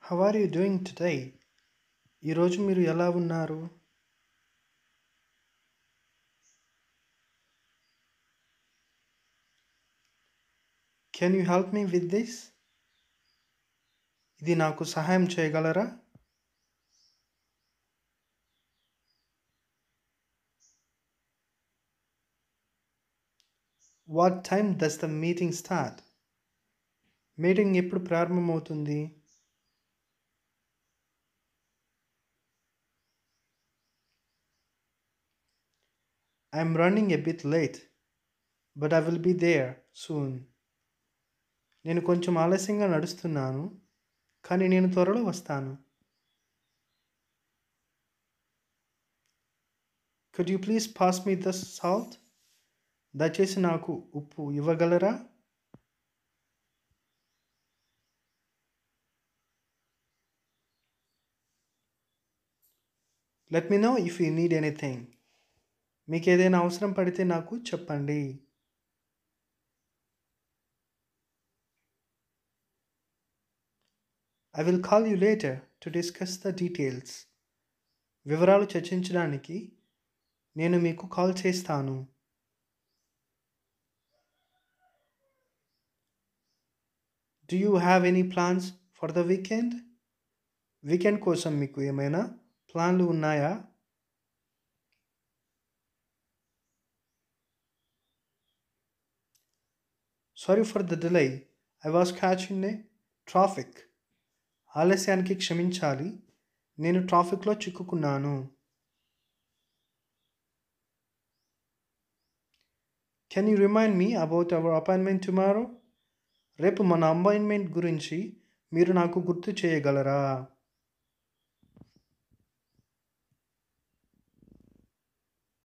How are you doing today? ఈరోజు మీరు ఎలా ఉన్నారు? Can you help me with this? ఇది నాకు సహాయం చేయగలరా? What time does the meeting start? Meeting ఎప్పుడు ప్రారంభమవుతుంది? I'm running a bit late but I will be there soon. నేను కొంచెం ఆలస్యంగా నడుస్తున్నాను, కానీ నేను త్వరలో వస్తాను. Could you please pass me the salt? దయచేసి నాకు ఉప్పు ఇవ్వగలరా? Let me know if you need anything. మీకు ఏదైనా అవసరం పడితే నాకు చెప్పండి. I will call you later to discuss the details. వివరాలు చర్చించడానికి నేను మీకు కాల్ చేస్తాను. Do you have any plans for the weekend? Weekend కోసం మీకు ఏమైనా ప్లాన్లు ఉన్నాయా? Sorry for the delay. I was caught in a traffic. ఆలస్యానికి క్షమించాలి. నేను ట్రాఫిక్లో చిక్కుకున్నాను. Can you remind me about our appointment tomorrow? రేపు మన అపాయింట్మెంట్ గురించి మీరు నాకు గుర్తు చేయగలరా?